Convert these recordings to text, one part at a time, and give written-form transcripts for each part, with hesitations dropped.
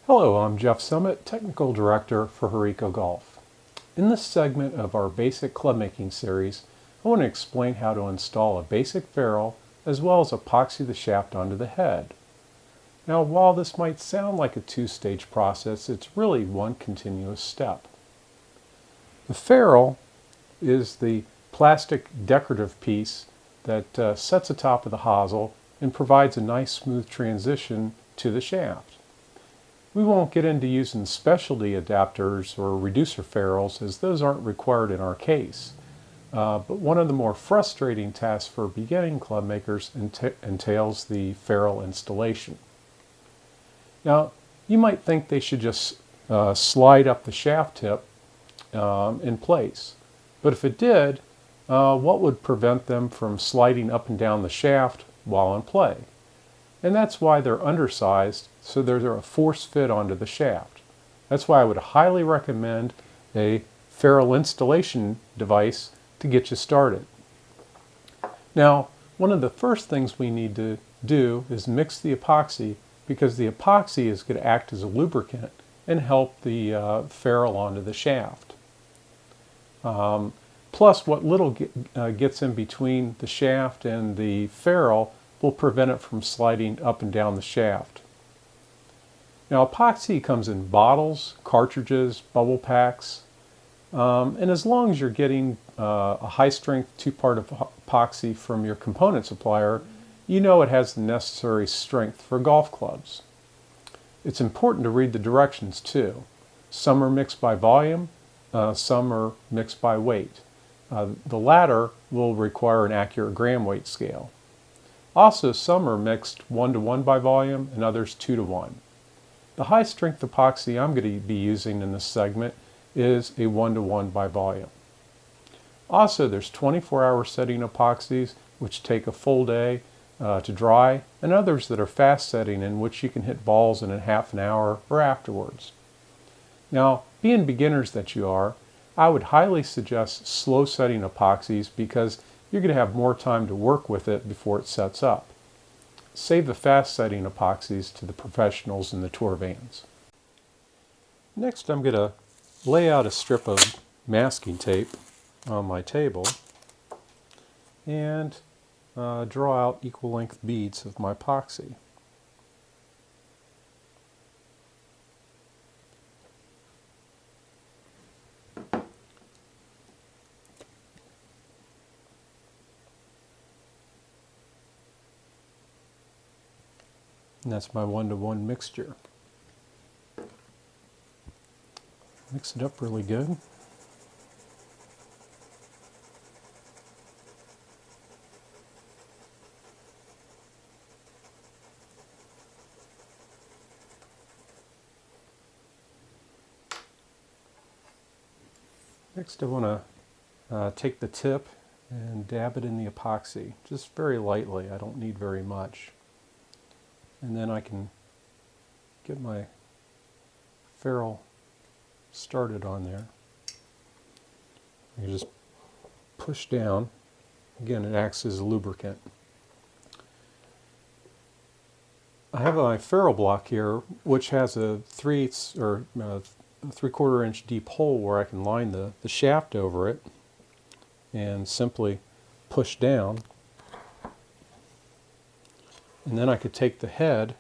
Hello, I'm Jeff Summit, Technical Director for Ferrule Golf. In this segment of our basic club making series, I want to explain how to install a basic ferrule as well as epoxy the shaft onto the head. Now, while this might sound like a two-stage process, it's really one continuous step. The ferrule is the plastic decorative piece that sets atop of the hosel and provides a nice smooth transition to the shaft. We won't get into using specialty adapters or reducer ferrules as those aren't required in our case. But one of the more frustrating tasks for beginning club makers entails the ferrule installation. Now, you might think they should just slide up the shaft tip in place. But if it did, what would prevent them from sliding up and down the shaft while in play? And that's why they're undersized, so they're a force fit onto the shaft. That's why I would highly recommend a ferrule installation device to get you started. Now, one of the first things we need to do is mix the epoxy, because the epoxy is going to act as a lubricant and help the ferrule onto the shaft. Plus, what little gets in between the shaft and the ferrule will prevent it from sliding up and down the shaft. Now, epoxy comes in bottles, cartridges, bubble packs, and as long as you're getting a high-strength two-part epoxy from your component supplier, you know it has the necessary strength for golf clubs. It's important to read the directions too. Some are mixed by volume, some are mixed by weight. The latter will require an accurate gram weight scale. Also, some are mixed 1-to-1 by volume and others 2-to-1. The high-strength epoxy I'm going to be using in this segment is a 1-to-1 by volume. Also, there's 24-hour setting epoxies which take a full day to dry, and others that are fast setting in which you can hit balls in a half an hour or afterwards. Now, being beginners that you are, I would highly suggest slow setting epoxies because you're going to have more time to work with it before it sets up. Save the fast setting epoxies to the professionals in the tour vans. Next, I'm going to lay out a strip of masking tape on my table and draw out equal length beads of my epoxy. And that's my 1-to-1 mixture. Mix it up really good. Next, I want to take the tip and dab it in the epoxy, just very lightly. I don't need very much. And then I can get my ferrule started on there. You just push down. Again, it acts as a lubricant. I have my ferrule block here, which has a 3/8 or 3/4 inch deep hole where I can line the shaft over it and simply push down. And then I could take the head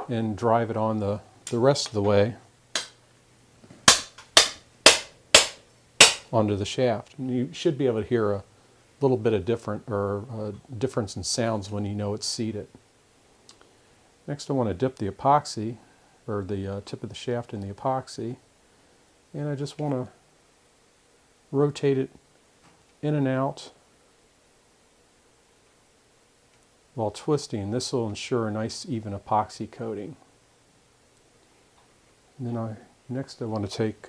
and drive it on the rest of the way onto the shaft. And you should be able to hear a little bit of difference in sounds when you know it's seated. Next, I want to dip the epoxy, or the tip of the shaft in the epoxy, and I just want to rotate it in and out while twisting. This will ensure a nice even epoxy coating. And then next I want to take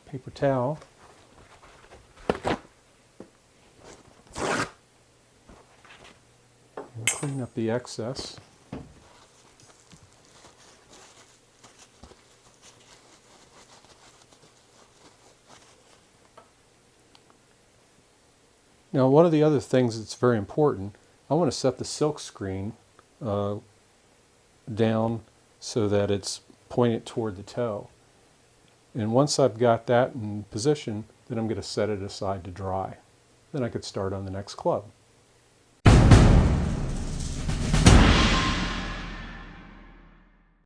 paper towel and clean up the excess. Now, one of the other things that's very important, I want to set the silk screen down so that it's pointed toward the toe. And once I've got that in position, then I'm going to set it aside to dry. Then I could start on the next club.